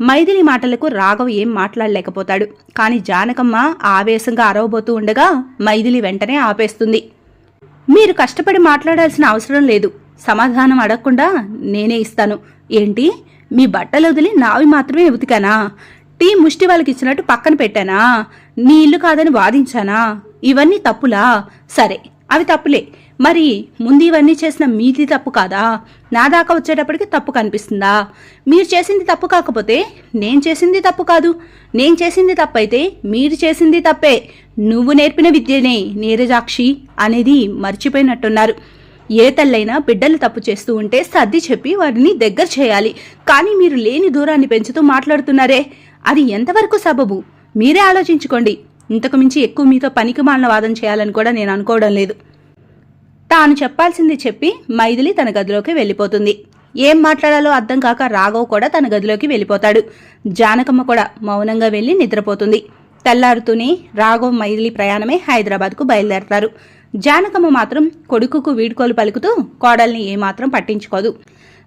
మైథిలి మాటలకు రాఘవ్ ఏం మాట్లాడలేకపోతాడు. కాని జానకమ్మ ఆవేశంగా అరవబోతూ ఉండగా మైథిలి వెంటనే ఆపేస్తుంది. మీరు కష్టపడి మాట్లాడాల్సిన అవసరం లేదు. సమాధానం అడగకుండా నేనే ఇస్తాను. ఏంటి, మీ బట్టలు వదిలి నావి మాత్రమే ఉతికానా? టీ ముష్టి వాళ్ళకి ఇచ్చినట్టు పక్కన పెట్టానా? నీ ఇల్లు కాదని వాదించానా? ఇవన్నీ తప్పులా? సరే, అవి తప్పులే. మరి ముందు ఇవన్నీ చేసిన మీది తప్పు కాదా? నా దాకా వచ్చేటప్పటికి తప్పు కనిపిస్తుందా? మీరు చేసింది తప్పు కాకపోతే నేను చేసింది తప్పు కాదు. నేను చేసింది తప్పైతే మీరు చేసింది తప్పే. నువ్వు నేర్పిన విద్యనే నీరజాక్షి అనేది మర్చిపోయినట్టున్నారు. ఏ తల్లైనా బిడ్డలు తప్పు చేస్తూ ఉంటే సర్ది చెప్పి వారిని దగ్గర చేయాలి. కానీ మీరు లేని దూరాన్ని పెంచుతూ మాట్లాడుతున్నారే, అది ఎంతవరకు సబబు? మీరే ఆలోచించుకోండి. ఇంతకు మించి ఎక్కువ మీతో పనికిమాలిన వాదన చేయాలని కూడా నేను అనుకోవడం లేదు. తాను చెప్పాల్సింది చెప్పి మైథిలి తన గదిలోకి వెళ్ళిపోతుంది. ఏం మాట్లాడాలో అర్థం కాక రాఘవ్ కూడా తన గదిలోకి వెళ్ళిపోతాడు. జానకమ్మ కూడా మౌనంగా వెళ్లి నిద్రపోతుంది. తెల్లారుతూనే రాఘవ్ మైథిలి ప్రయాణమే హైదరాబాద్కు బయలుదేరతారు. జానకమ్మ మాత్రం కొడుకుకు వీడ్కోలు పలుకుతూ కోడల్ని ఏమాత్రం పట్టించుకోదు.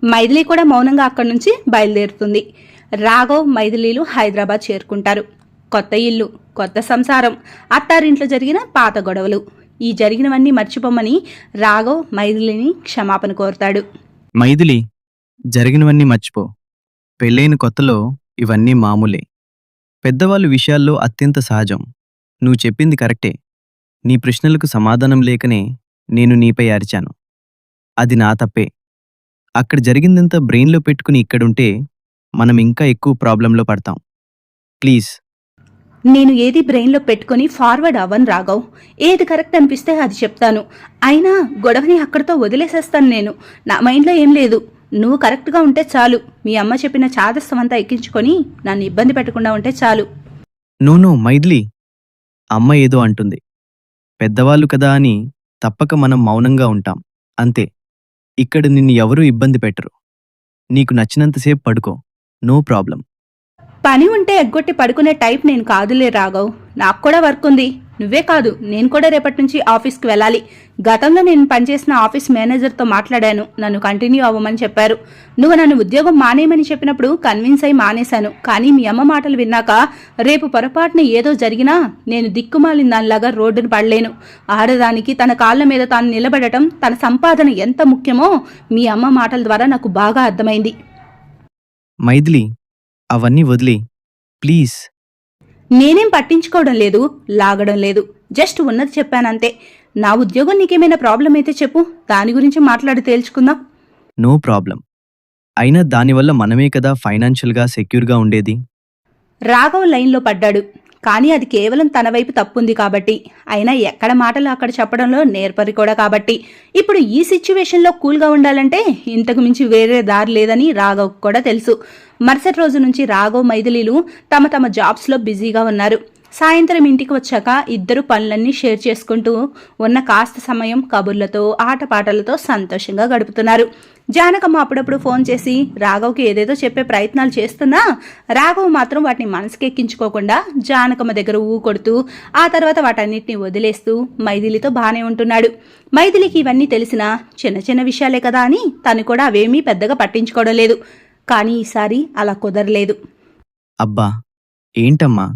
మైథిలి కూడా మౌనంగా అక్కడి నుంచి బయలుదేరుతుంది. రాఘవ్ మైథిలీలు హైదరాబాద్ చేరుకుంటారు. కొత్త ఇల్లు, కొత్త సంసారం, అత్తారింట్లో జరిగిన పాత గొడవలు, ఈ జరిగినవన్నీ మర్చిపోమని రాఘవ్ మైథిలిని క్షమాపణ కోరుతాడు. మైథిలి, జరిగినవన్నీ మర్చిపో. పెళ్ళైన కొత్తలో ఇవన్నీ మామూలే. పెద్దవాళ్ళు విషయాల్లో అత్యంత సహజం. నువ్వు చెప్పింది కరెక్టే. నీ ప్రశ్నలకు సమాధానం లేకనే నేను నీపై అరిచాను. అది నా తప్పే. అక్కడ జరిగిందంతా బ్రెయిన్లో పెట్టుకుని ఇక్కడుంటే మనం ఇంకా ఎక్కువ ప్రాబ్లంలో పడతాం. ప్లీజ్. నేను ఏది బ్రెయిన్లో పెట్టుకుని ఫార్వర్డ్ అవ్వను రాఘవ్. ఏది కరెక్ట్ అనిపిస్తే అది చెప్తాను. అయినా గొడవని అక్కడితో వదిలేసేస్తాను నేను. నా మైండ్లో ఏం లేదు. నువ్వు కరెక్ట్గా ఉంటే చాలు. మీ అమ్మ చెప్పిన చాదస్తం అంతా ఎక్కించుకొని నన్ను ఇబ్బంది పెట్టకుండా ఉంటే చాలు. నో మైథిలి, అమ్మ ఏదో అంటుంది. పెద్దవాళ్ళు కదా అని తప్పక మనం మౌనంగా ఉంటాం, అంతే. ఇక్కడ నిన్ను ఎవరూ ఇబ్బంది పెట్టరు. నీకు నచ్చినంతసేపు పడుకో, నో ప్రాబ్లం. పని ఉంటే ఎగ్గొట్టి పడుకునే టైప్ నేను కాదులే రాఘవ్. నాకు కూడా వర్క్ ఉంది. నువ్వే కాదు, నేను కూడా రేపటి నుంచి ఆఫీస్కి వెళ్ళాలి. గతంలో నేను పనిచేసిన ఆఫీస్ మేనేజర్తో మాట్లాడాను. నన్ను కంటిన్యూ అవ్వమని చెప్పారు. నువ్వు నన్ను ఉద్యోగం మానేయమని చెప్పినప్పుడు కన్విన్స్ అయి మానేశాను. కానీ మీ అమ్మ మాటలు విన్నాక రేపు పొరపాటున ఏదో జరిగినా నేను దిక్కుమాలిన దానిలాగా రోడ్డును పడలేను. ఆడదానికి తన కాళ్ల మీద తాను నిలబడటం, తన సంపాదన ఎంత ముఖ్యమో మీ అమ్మ మాటల ద్వారా నాకు బాగా అర్థమైంది. మైథిలి, అవన్నీ వదిలే ప్లీజ్. నేనేం పట్టించుకోవడం లేదు, లాగడం లేదు. జస్ట్ ఉన్నది చెప్పానంతే. నా ఉద్యోగం నీకేమైనా ప్రాబ్లం అయితే చెప్పు, దాని గురించి మాట్లాడి తేల్చుకుందాం. No problem. అయినా దానివల్ల మనమే కదా ఫైనాన్షియల్గా సెక్యూర్గా ఉండేది. రాఘవ్ లైన్లో పడ్డాడు. కానీ అది కేవలం తన వైపు తప్పుంది కాబట్టి. అయినా ఎక్కడ మాటలు అక్కడ చెప్పడంలో నేర్పరి కూడా కాబట్టి. ఇప్పుడు ఈ సిచ్యువేషన్లో కూల్గా ఉండాలంటే ఇంతకు మించి వేరే దారి లేదని రాఘవ్ కూడా తెలుసు. మరుసటి రోజు నుంచి రాఘవ్ మైథిలీలు తమ తమ జాబ్స్లో బిజీగా ఉన్నారు. సాయంత్రం ఇంటికి వచ్చాక ఇద్దరు పనులన్నీ షేర్ చేసుకుంటూ ఉన్న కాస్త సమయం కబుర్లతో ఆటపాటలతో సంతోషంగా గడుపుతున్నారు. జానకమ్మ అప్పుడప్పుడు ఫోన్ చేసి రాఘవ్కి ఏదేదో చెప్పే ప్రయత్నాలు చేస్తున్నా రాఘవ్ మాత్రం వాటిని మనసుకెక్కించుకోకుండా జానకమ్మ దగ్గర కొడుతూ ఆ తర్వాత వాటన్నిటిని వదిలేస్తూ మైథిలితో బానే ఉంటున్నాడు. మైథిలికి ఇవన్నీ తెలిసినా చిన్న చిన్న విషయాలే కదా అని తను కూడా అవేమీ పెద్దగా పట్టించుకోవడం లేదు. కానీ ఈసారి అలా కుదరలేదు. అబ్బా, ఏంటమ్మా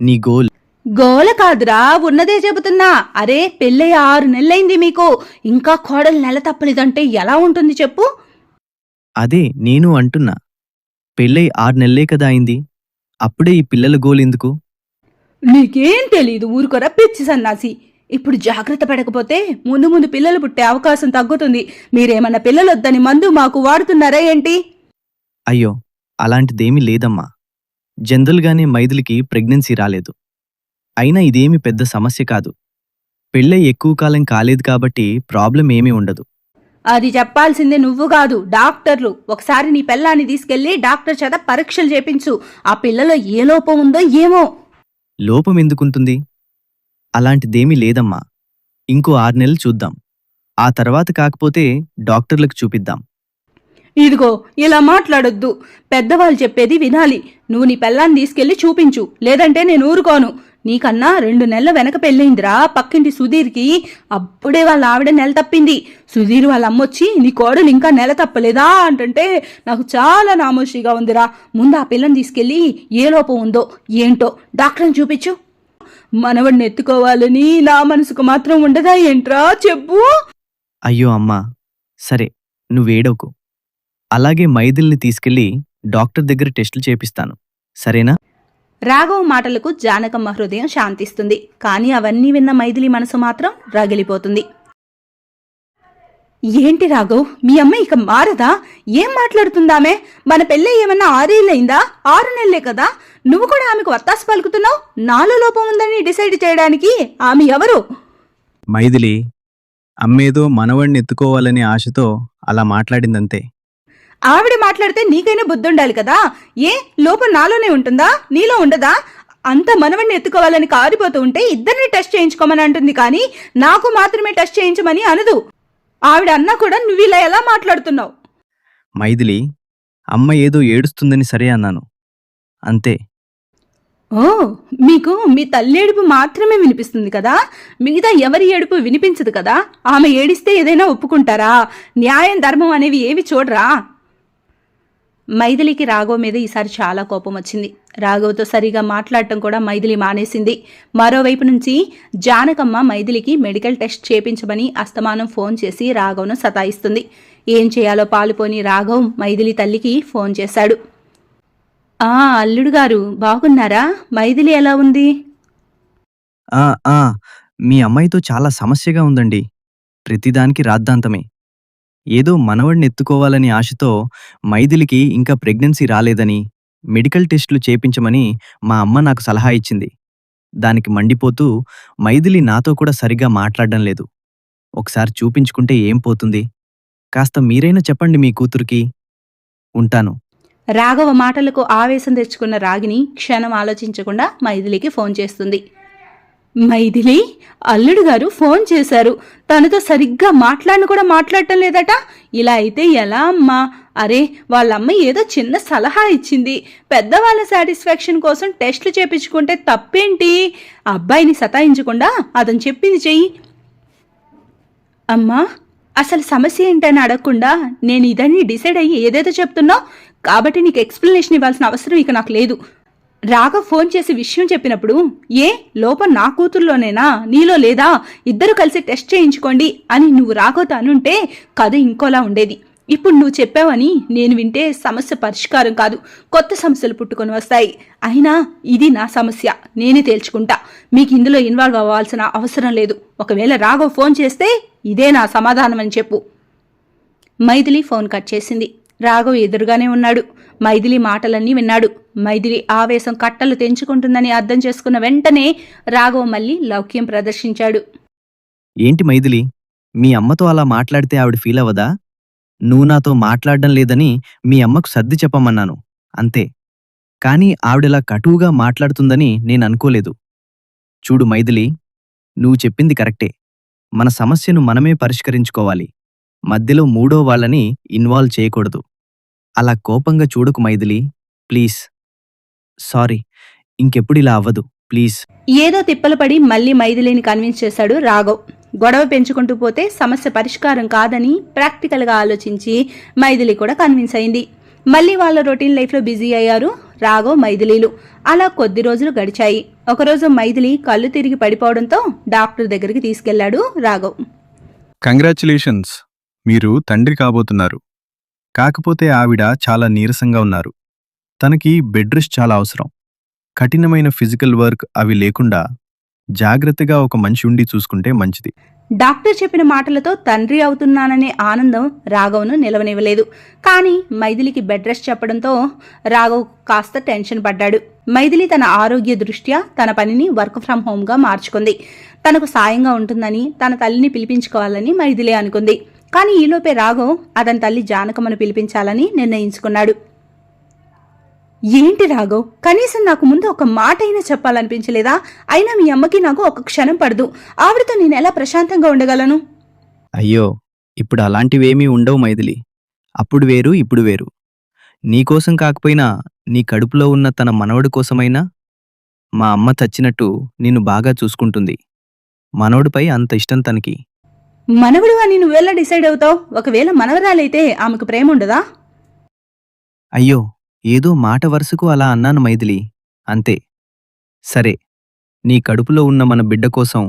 నీ గోల్? గోల కాదురా, ఉన్నదే చెబుతున్నా. అరే, పెళ్ళయ్య 6 నెలలైంది మీకు. ఇంకా కోడలు నెల తప్పలేదంటే ఎలా ఉంటుంది చెప్పు? అదే నేను అంటున్నా. పెళ్ళై 6 నెలలే కదా అయింది. అప్పుడే ఈ పిల్లల గోల్ ఎందుకు? నీకేం తెలీదు, ఊరుకొర పిచ్చి సన్నాసి. ఇప్పుడు జాగ్రత్త పడకపోతే ముందు ముందు పిల్లలు పుట్టే అవకాశం తగ్గుతుంది. మీరేమన్నా పిల్లలొద్దని మందు మాకు వాడుతున్నారా ఏంటి? అయ్యో, అలాంటిదేమీ లేదమ్మా. జనరల్గానే మైథిలికి ప్రెగ్నెన్సీ రాలేదు. అయినా ఇదేమి పెద్ద సమస్య కాదు. పెళ్ళై ఎక్కువ కాలం కాలేదు కాబట్టి ప్రాబ్లం ఏమీ ఉండదు. అది చెప్పాల్సిందే నువ్వు కాదు, డాక్టర్లు. ఒకసారి నీ పిల్లాన్ని తీసుకెళ్లి డాక్టర్ చేత పరీక్షలు చేపించు. ఆ పిల్లలో ఏ లోపం ఉందో ఏమో. లోపం ఎందుకుంటుంది? అలాంటిదేమీ లేదమ్మా. ఇంకో 6 నెలలు చూద్దాం. ఆ తర్వాత కాకపోతే డాక్టర్లకు చూపిద్దాం. ఇదిగో, ఇలా మాట్లాడొద్దు. పెద్దవాళ్ళు చెప్పేది వినాలి. నువ్వు నీ పిల్లాన్ని తీసుకెళ్లి చూపించు, లేదంటే నేను ఊరుకోను. నీకన్నా 2 నెలల వెనక పెళ్ళయిందిరా పక్కింటి సుధీర్కి. అప్పుడే వాళ్ళ ఆవిడ నెల తప్పింది. సుధీర్ వాళ్ళ అమ్మొచ్చి నీ కోడలు ఇంకా నెల తప్పలేదా అంటుంటే నాకు చాలా నామోషిగా ఉందిరా. ముందు ఆ పిల్లని తీసుకెళ్ళి ఏ లోపం ఉందో ఏంటో డాక్టర్ని చూపించు. మనవడిని ఎత్తుకోవాలని నా మనసుకు మాత్రం ఉండదా ఏంట్రా చెప్పు. అయ్యో అమ్మా, సరే నువ్వేడోకు. అలాగే మైథిలిని తీసుకెళ్ళి డాక్టర్ దగ్గర టెస్టులు చేపిస్తాను, సరేనా? రాఘవ్ మాటలకు జానకమ్మ హృదయం శాంతిస్తుంది. కానీ అవన్నీ విన్న మైథిలి మనసు మాత్రం రగిలిపోతుంది. ఏంటి రాఘవ్, మీ అమ్మ ఇక మారదా? ఏం మాట్లాడుతుందామే? మన పెళ్ళి ఏమన్నా 6 ఏళ్ళయిందా? 6 నెలలే కదా. నువ్వు కూడా ఆమెకు వత్తాసు పలుకుతున్నావు. నాలో లోపం ఉందని డిసైడ్ చేయడానికి ఆమె ఎవరు? మైథిలి, అమ్మేదో మనవడిని ఎత్తుకోవాలనే ఆశతో అలా మాట్లాడిందంతే. ఆవిడ మాట్లాడితే నీకైనా బుద్ధుండాలి కదా. ఏ లోపం నాలోనే ఉంటుందా, నీలో ఉండదా? అంత మనవడిని ఎత్తుకోవాలని కారిపోతూ ఉంటే ఇద్దరిని టెస్ట్ చేయించుకోమని అంటుంది, కానీ నాకు మాత్రమే టెస్ట్ చేయించమని అనదు. ఆవిడ అన్నా కూడా నువ్వు ఇలా ఎలా మాట్లాడుతున్నావు? మైథిలి, అమ్మ ఏదో ఏడుస్తుందని సరే అన్నాను, అంతే. ఓ, మీకు మీ తల్లి ఏడుపు మాత్రమే వినిపిస్తుంది కదా. మిగతా ఎవరి ఏడుపు వినిపించదు కదా. ఆమె ఏడిస్తే ఏదైనా ఒప్పుకుంటారా? న్యాయం ధర్మం అనేవి ఏవి చూడరా? మైథిలికి రాఘవ్ మీద ఈసారి చాలా కోపం వచ్చింది. రాఘవ్తో సరిగా మాట్లాడటం కూడా మైథిలి మానేసింది. మరోవైపు నుంచి జానకమ్మ మైథిలికి మెడికల్ టెస్ట్ చేపించమని అస్తమానం ఫోన్ చేసి రాఘవ్ను సతాయిస్తుంది. ఏం చేయాలో పాలుపోని రాఘవ్ మైథిలి తల్లికి ఫోన్ చేశాడు. అల్లుడు గారు బాగున్నారా? మైథిలి ఎలా ఉంది? మీ అమ్మాయితో చాలా సమస్యగా ఉందండి. ప్రతిదానికి రాద్ధాంతమే. ఏదో మనవడిని ఎత్తుకోవాలని ఆశతో మైథిలికి ఇంకా ప్రెగ్నెన్సీ రాలేదని మెడికల్ టెస్టులు చేపించమని మా అమ్మ నాకు సలహా ఇచ్చింది. దానికి మండిపోతూ మైథిలి నాతో కూడా సరిగా మాట్లాడడం లేదు. ఒకసారి చూపించుకుంటే ఏం పోతుంది? కాస్త మీరైనా చెప్పండి మీ కూతురికి. ఉంటాను. రాఘవ మాటలకు ఆవేశం తెచ్చుకున్న రాగిని క్షణం ఆలోచించకుండా మైథిలికి ఫోన్ చేస్తుంది. మైథిలి, అల్లుడు గారు ఫోన్ చేశారు. తనతో సరిగ్గా మాట్లాడటం లేదట. ఇలా అయితే ఎలా అమ్మా? అరే, వాళ్ళమ్మ ఏదో చిన్న సలహా ఇచ్చింది. పెద్దవాళ్ళ సాటిస్ఫాక్షన్ కోసం టెస్టులు చేపించుకుంటే తప్పేంటి? అబ్బాయిని సతాయించకుండా అతను చెప్పింది చెయ్యి. అమ్మా, అసలు సమస్య ఏంటని అడగకుండా నేను ఇదని డిసైడ్ అయ్యి ఏదేదో చెప్తున్నావు కాబట్టి నీకు ఎక్స్ప్లెనేషన్ ఇవ్వాల్సిన అవసరం ఇక నాకు లేదు. రాఘవ్ ఫోన్ చేసి విషయం చెప్పినప్పుడు ఏ లోపం నా కూతుర్లోనేనా, నీలో లేదా? ఇద్దరు కలిసి టెస్ట్ చేయించుకోండి అని నువ్వు రాఘవ్తో అనుంటే కథ ఇంకోలా ఉండేది. ఇప్పుడు నువ్వు చెప్పావని నేను వింటే సమస్య పరిష్కారం కాదు, కొత్త సమస్యలు పుట్టుకొని వస్తాయి. అయినా ఇది నా సమస్య, నేనే తేల్చుకుంటా. మీకు ఇందులో ఇన్వాల్వ్ అవ్వాల్సిన అవసరం లేదు. ఒకవేళ రాఘవ్ ఫోన్ చేస్తే ఇదే నా సమాధానం అని చెప్పు. మైథిలి ఫోన్ కట్ చేసింది. రాఘవ్ ఎదురుగానే ఉన్నాడు. మైథిలి మాటలన్నీ విన్నాడు. మైథిలి ఆవేశం కట్టలు తెంచుకుంటుందని అర్థం చేసుకున్న వెంటనే రాఘవ్ మళ్ళీ లౌక్యం ప్రదర్శించాడు. ఏంటి మైథిలి, మీ అమ్మతో అలా మాట్లాడితే ఆవిడ ఫీల్ అవ్వదా? నువ్వు నాతో మాట్లాడడం లేదని మీ అమ్మకు సర్ది చెప్పమన్నాను, అంతే. కానీ ఆవిడలా కటువుగా మాట్లాడుతుందని నేననుకోలేదు. చూడు మైథిలి, నువ్వు చెప్పింది కరెక్టే. మన సమస్యను మనమే పరిష్కరించుకోవాలి. మధ్యలో మూడో వాళ్ళని ఇన్వాల్వ్ చేయకూడదు. అలా కోపంగా చూడకు మైథిలి, ప్లీజ్. సారీ, ఇంకెప్పుడిలా అవ్వదు, ప్లీజ్. ఏదో తిప్పలు పడి మళ్ళీ మైథిలిని కన్విన్స్ చేశాడు రాఘవ్. గొడవ పెంచుకుంటూ పోతే సమస్య పరిష్కారం కాదని ప్రాక్టికల్గా ఆలోచించి మైథిలి కూడా కన్విన్స్ అయింది. మళ్ళీ వాళ్ళ రొటీన్ లైఫ్లో బిజీ అయ్యారు రాఘవ్, మైథిలీలు. అలా కొద్ది రోజులు గడిచాయి. ఒకరోజు మైథిలి కళ్ళు తిరిగి పడిపోవడంతో డాక్టర్ దగ్గరికి తీసుకెళ్లాడు రాఘవ్. కంగ్రాచులేషన్స్, మీరు తండ్రి కాబోతున్నారు. కాకపోతే ఆవిడ చాలా నీరసంగా ఉన్నారు. తనకి బెడ్ రెస్ట్ చాలా అవసరం. కఠినమైన ఫిజికల్ వర్క్ అవి లేకుండా జాగ్రత్తగా ఒక మనిషి ఉండి చూసుకుంటే మంచిది. డాక్టర్ చెప్పిన మాటలతో తండ్రి అవుతున్నాననే ఆనందం రాఘవ్ను నిలవనివ్వలేదు. కానీ మైథిలికి బెడ్ రెస్ట్ చెప్పడంతో రాఘవ్ కాస్త టెన్షన్ పడ్డాడు. మైథిలి తన ఆరోగ్య దృష్ట్యా తన పనిని వర్క్ ఫ్రం హోమ్గా మార్చుకుంది. తనకు సాయంగా ఉంటుందని తన తల్లిని పిలిపించుకోవాలని మైథిలి అనుకుంది. కానీ ఈలోపే రాఘవ్ అతని తల్లి జానకమ్మను పిలిపించాలని నిర్ణయించుకున్నాడు. ఏంటి రాఘవ్, కనీసం నాకు ముందు ఒక మాట అయినా చెప్పాలనిపించలేదా? అయినా మీ అమ్మకి నాకు ఒక క్షణం పడదు. ఆవిడతో నేను ఎలా ప్రశాంతంగా ఉండగలను? అయ్యో, ఇప్పుడు అలాంటివేమీ ఉండవు మైథిలి. అప్పుడు వేరు, ఇప్పుడు వేరు. నీకోసం కాకపోయినా నీ కడుపులో ఉన్న తన మనవడి కోసమైనా మా అమ్మ చచ్చినట్టు నిన్ను బాగా చూసుకుంటుంది. మనోడిపై అంత ఇష్టం తనకి. మనవడు అని నువ్వెలా డిసైడ్ అవుతావు? ఒకవేళ మనవరాలైతే ఆమెకు ప్రేమ ఉండదా? అయ్యో, ఏదో మాట వరుసకు అలా అన్నాను మైథిలి, అంతే. సరే, నీ కడుపులో ఉన్న మన బిడ్డ కోసం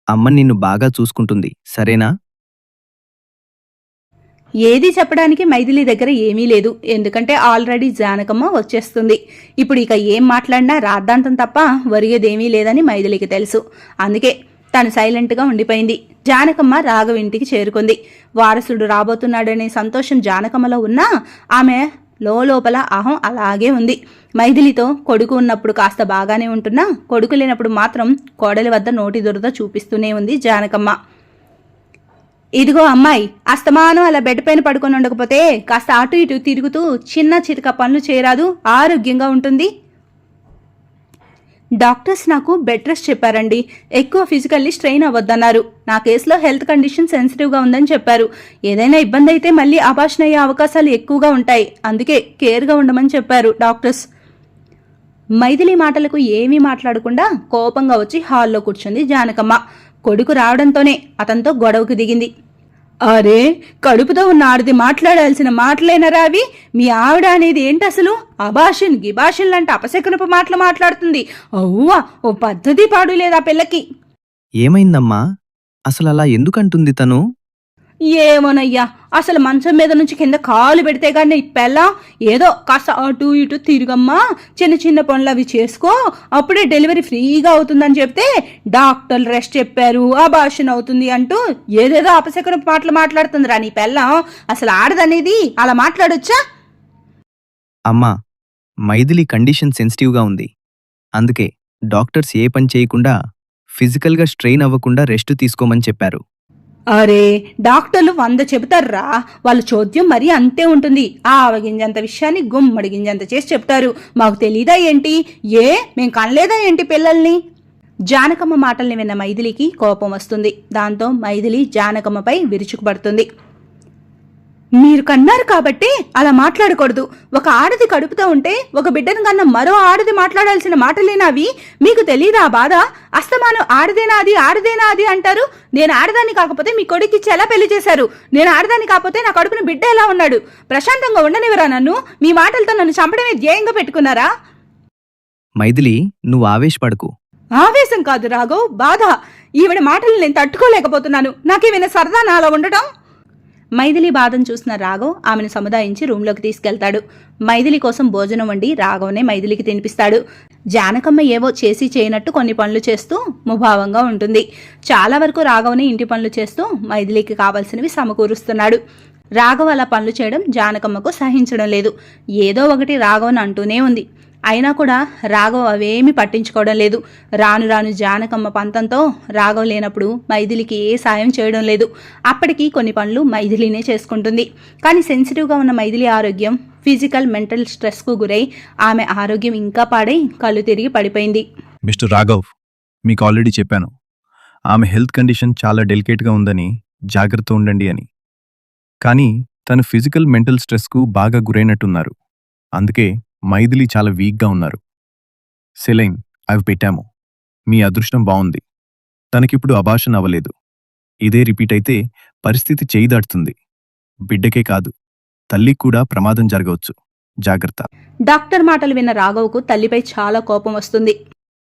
అమ్మ నిన్ను బాగా చూసుకుంటుంది, సరేనా? ఏది చెప్పడానికి మైథిలి దగ్గర ఏమీ లేదు. ఎందుకంటే ఆల్రెడీ జానకమ్మ వచ్చేస్తుంది. ఇప్పుడు ఇక ఏం మాట్లాడినా రాద్ధాంతం తప్ప ఒరిగేదేమీ లేదని మైథిలికి తెలుసు. అందుకే తను సైలెంట్గా ఉండిపోయింది. జానకమ్మ రాఘవ్ ఇంటికి చేరుకుంది. వారసుడు రాబోతున్నాడనే సంతోషం జానకమ్మలో ఉన్నా ఆమె లోపల అహం అలాగే ఉంది. మైథిలితో కొడుకు ఉన్నప్పుడు కాస్త బాగానే ఉంటున్నా కొడుకు లేనప్పుడు మాత్రం కోడలి వద్ద నోటి దురద చూపిస్తూనే ఉంది జానకమ్మ. ఇదిగో అమ్మాయి, అస్తమానం అలా బెడ్ పైన పడుకొని ఉండకపోతే కాస్త అటు ఇటు తిరుగుతూ చిన్న చితక పనులు చేయరాదు, ఆరోగ్యంగా ఉంటుంది. డాక్టర్స్ నాకు బెడ్ రెస్ట్ చెప్పారండి. ఎక్కువ ఫిజికల్లీ స్ట్రెయిన్ అవ్వద్దన్నారు. నా కేసులో హెల్త్ కండిషన్ సెన్సిటివ్గా ఉందని చెప్పారు. ఏదైనా ఇబ్బంది అయితే మళ్ళీ అబార్షన్ అయ్యే అవకాశాలు ఎక్కువగా ఉంటాయి. అందుకే కేర్గా ఉండమని చెప్పారు డాక్టర్స్. మైథిలి మాటలకు ఏమీ మాట్లాడకుండా కోపంగా వచ్చి హాల్లో కూర్చుంది జానకమ్మ. కొడుకు రావడంతోనే అతనితో గొడవకు దిగింది. అరే, కడుపుతో ఉన్న ఆడది మాట్లాడాల్సిన మాటలేనరా అవి? మీ ఆవిడ అనేది ఏంటి అసలు? అభాషణ్ గిభాషణ్ లాంటి అపశకునపు మాటలు మాట్లాడుతుంది. అవ్వా, ఓ పద్ధతి పాడు లేదా పిల్లకి? ఏమైందమ్మా? అసలలా ఎందుకంటుంది తను? ఏమోనయ్యా, అసలు మంచం మీద నుంచి కింద కాలు పెడితే గానీ పెళ్ళం ఏదో కాస్త అటు ఇటు తిరుగమ్మా, చిన్న చిన్న పనులు అవి చేసుకో, అప్పుడే డెలివరీ ఫ్రీగా అవుతుందని చెప్తే డాక్టర్లు రెస్ట్ చెప్పారు, అబార్షన్ అవుతుంది అంటూ ఏదేదో అపశకున మాటలు మాట్లాడుతుందిరా నీ పెళ్ళం. అసలు ఆడదనేది అలా మాట్లాడొచ్చా? అమ్మా, మైథిలి కండిషన్ సెన్సిటివ్గా ఉంది. అందుకే డాక్టర్స్ ఏ పని చేయకుండా ఫిజికల్గా స్ట్రెయిన్ అవ్వకుండా రెస్ట్ తీసుకోమని చెప్పారు. అరే, డాక్టర్లు 100 చెబుతారురా, వాళ్ళ చోద్యం మరీ అంతే ఉంటుంది. ఆవగింజంత విషయాన్ని గుమ్మడి గింజంత చేసి చెప్తారు. మాకు తెలీదా ఏంటి? మేం కనలేదా ఏంటి పిల్లల్ని? జానకమ్మ మాటల్ని విన్న మైథిలికి కోపం వస్తుంది. దాంతో మైథిలి జానకమ్మపై విరుచుకుపడుతుంది. మీరు కన్నారు కాబట్టి అలా మాట్లాడకూడదు. ఒక ఆడది కడుపుతో ఉంటే ఒక బిడ్డను కన్నా మరో ఆడది మాట్లాడాల్సిన మాటలేనావి? మీకు తెలీదా బాధ? అస్తమానం ఆడదేనా అది, ఆడదేనా అది అంటారు. నేను ఆడదాన్ని కాకపోతే మీ కొడుకిచ్చి ఎలా పెళ్లి చేశారు? నేను ఆడదాన్ని కాకపోతే నా కడుపున బిడ్డ ఎలా ఉన్నాడు? ప్రశాంతంగా ఉండనివరా నన్ను? మీ మాటలతో నన్ను చంపడమే ధ్యేయంగా పెట్టుకున్నారా? మైథిలి, నువ్వు ఆవేశపడకు. ఆవేశం కాదు రాఘవ్, బాధ. ఈవిడ మాటలు నేను తట్టుకోలేకపోతున్నాను. నాకేమైనా సరదానా అలా ఉండటం? మైథిలి బాధను చూసిన రాఘవ్ ఆమెను సముదాయించి రూంలోకి తీసుకెళ్తాడు. మైథిలి కోసం భోజనం వండి రాఘవనే మైథిలికి తినిపిస్తాడు. జానకమ్మ ఏవో చేసి చేయనట్టు కొన్ని పనులు చేస్తూ ముభావంగా ఉంటుంది. చాలా వరకు రాఘవనే ఇంటి పనులు చేస్తూ మైథిలికి కావాల్సినవి సమకూరుస్తున్నాడు. రాఘవ్ అలా పనులు చేయడం జానకమ్మకు సహించడం లేదు. ఏదో ఒకటి రాఘవన్ అంటూనే ఉంది. అయినా కూడా రాఘవ్ అవేమీ పట్టించుకోవడం లేదు. రాను రాను జానకమ్మ పంతంతో రాఘవ్ లేనప్పుడు మైథిలికి ఏ సాయం చేయడం లేదు. అప్పటికి కొన్ని పనులు మైథిలినే చేసుకుంటుంది. కానీ సెన్సిటివ్గా ఉన్న మైథిలి ఆరోగ్యం ఫిజికల్ మెంటల్ స్ట్రెస్కు గురై ఆమె ఆరోగ్యం ఇంకా పాడై కళ్ళు తిరిగి పడిపోయింది. మిస్టర్ రాఘవ్, మీకు ఆల్రెడీ చెప్పాను, ఆమె హెల్త్ కండిషన్ చాలా డెలికేట్గా ఉందని, జాగ్రత్త ఉండండి అని. కానీ తను ఫిజికల్ మెంటల్ స్ట్రెస్కు బాగా గురైనట్టున్నారు. అందుకే మైథిలి చాలా వీక్గా ఉన్నారు. సెలైన్ అవి పెట్టాము. మీ అదృష్టం బావుంది, తనకిప్పుడు అబార్షన్ అవ్వలేదు. ఇదే రిపీట్ అయితే పరిస్థితి చేయి దాటుతుంది. బిడ్డకే కాదు, తల్లికి కూడా ప్రమాదం జరగవచ్చు. జాగ్రత్త. డాక్టర్ మాటలు విన్న రాఘవ్కు తల్లిపై చాలా కోపం వస్తుంది.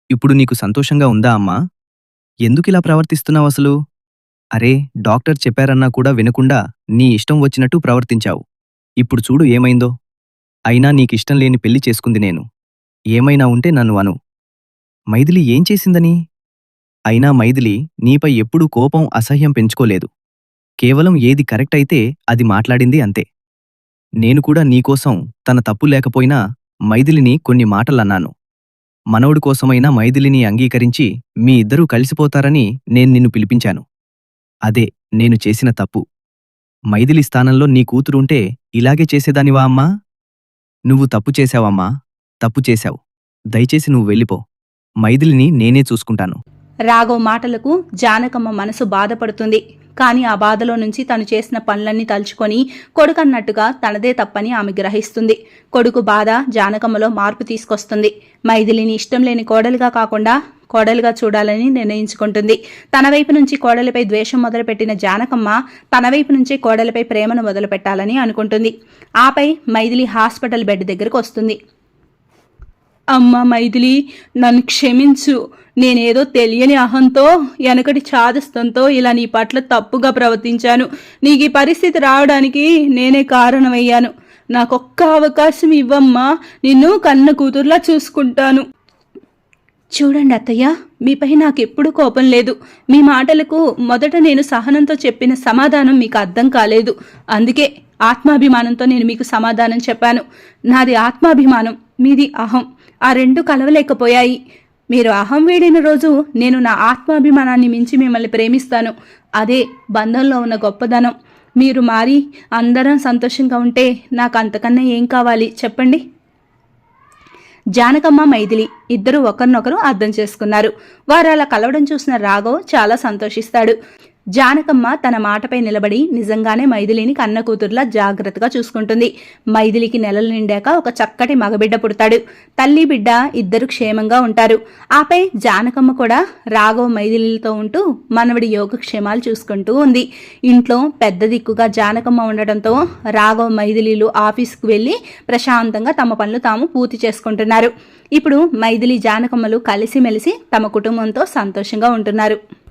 ఇప్పుడు నీకు సంతోషంగా ఉందా అమ్మా? ఎందుకిలా ప్రవర్తిస్తున్నావు అసలు? అరే, డాక్టర్ చెప్పారన్నా కూడా వినకుండా నీ ఇష్టం వచ్చినట్టు ప్రవర్తించావు. ఇప్పుడు చూడు ఏమైందో. అయినా నీకిష్టం లేని పెళ్లి చేసుకుంది నేను. ఏమైనా ఉంటే నన్ను అను. మైథిలి ఏం చేసిందని? అయినా మైథిలి నీపై ఎప్పుడూ కోపం, అసహ్యం పెంచుకోలేదు. కేవలం ఏది కరెక్ట్ అయితే అది మాట్లాడింది అంతే. నేను కూడా నీకోసం తన తప్పు లేకపోయినా మైథిలిని కొన్ని మాటలన్నాను. మనవడి కోసమైనా మైథిలిని అంగీకరించి మీ ఇద్దరూ కలిసిపోతారని నేను నిన్ను పిలిపించాను. అదే నేను చేసిన తప్పు. మైథిలి స్థానంలో నీ కూతురుంటే ఇలాగే చేసేదానివా అమ్మా? నువ్వు తప్పు చేశావమ్మా, తప్పు చేశావు. దయచేసి నువ్వు వెళ్ళిపో. మైథిలిని నేనే చూసుకుంటాను. రాఘవ్ మాటలకు జానకమ్మ మనసు బాధపడుతుంది. కాని ఆ బాధలో నుంచి తను చేసిన పనులన్నీ తలుచుకొని కొడుకన్నట్టుగా తనదే తప్పని ఆమె గ్రహిస్తుంది. కొడుకు బాధ జానకమ్మలో మార్పు తీసుకొస్తుంది. మైథిలిని ఇష్టం లేని కోడలుగా కాకుండా కోడలుగా చూడాలని నిర్ణయించుకుంటుంది. తన వైపు నుంచి కోడలిపై ద్వేషం మొదలుపెట్టిన జానకమ్మ తన వైపు నుంచి కోడలిపై ప్రేమను మొదలుపెట్టాలని అనుకుంటుంది. ఆపై మైథిలి హాస్పిటల్ బెడ్ దగ్గరకు వస్తుంది. అమ్మ మైథిలి, నన్ను క్షమించు. నేనేదో తెలియని అహంతో వెనకటి చాదస్తంతో ఇలా నీ పట్ల తప్పుగా ప్రవర్తించాను. నీకు ఈ పరిస్థితి రావడానికి నేనే కారణమయ్యాను. నాకొక్క అవకాశం ఇవ్వమ్మా, నిన్ను కన్న కూతుర్లా చూసుకుంటాను. చూడండి అత్తయ్య, మీపై నాకెప్పుడు కోపం లేదు. మీ మాటలకు మొదట నేను సహనంతో చెప్పిన సమాధానం మీకు అర్థం కాలేదు. అందుకే ఆత్మాభిమానంతో నేను మీకు సమాధానం చెప్పాను. నాది ఆత్మాభిమానం, మీది అహం. ఆ రెండు కలవలేకపోయాయి. మీరు అహం వీడిన రోజు నేను నా ఆత్మాభిమానాన్ని మించి మిమ్మల్ని ప్రేమిస్తాను. అదే బంధంలో ఉన్న గొప్పదనం. మీరు మారి అందరం సంతోషంగా ఉంటే నాకు అంతకన్నా ఏం కావాలి చెప్పండి. జానకమ్మ మైథిలి ఇద్దరూ ఒకరినొకరు అర్థం చేసుకున్నారు. వారు అలా కలవడం చూసిన రాఘవ్ చాలా సంతోషిస్తాడు. జానకమ్మ తన మాటపై నిలబడి నిజంగానే మైథిలిని కన్న కూతురులా జాగ్రత్తగా చూసుకుంటుంది. మైథిలికి నెలలు నిండాక ఒక చక్కటి మగబిడ్డ పుడతాడు. తల్లి బిడ్డ ఇద్దరు క్షేమంగా ఉంటారు. ఆపై జానకమ్మ కూడా రాఘవ్ మైథిలితో ఉంటూ మనవడి యోగక్షేమాలు చూసుకుంటూ ఉంది. ఇంట్లో పెద్ద దిక్కుగా జానకమ్మ ఉండటంతో రాఘవ్ మైథిలిలు ఆఫీసుకు వెళ్లి ప్రశాంతంగా తమ పనులు తాము పూర్తి చేసుకుంటున్నారు. ఇప్పుడు మైథిలి జానకమ్మలు కలిసిమెలిసి తమ కుటుంబంతో సంతోషంగా ఉంటున్నారు.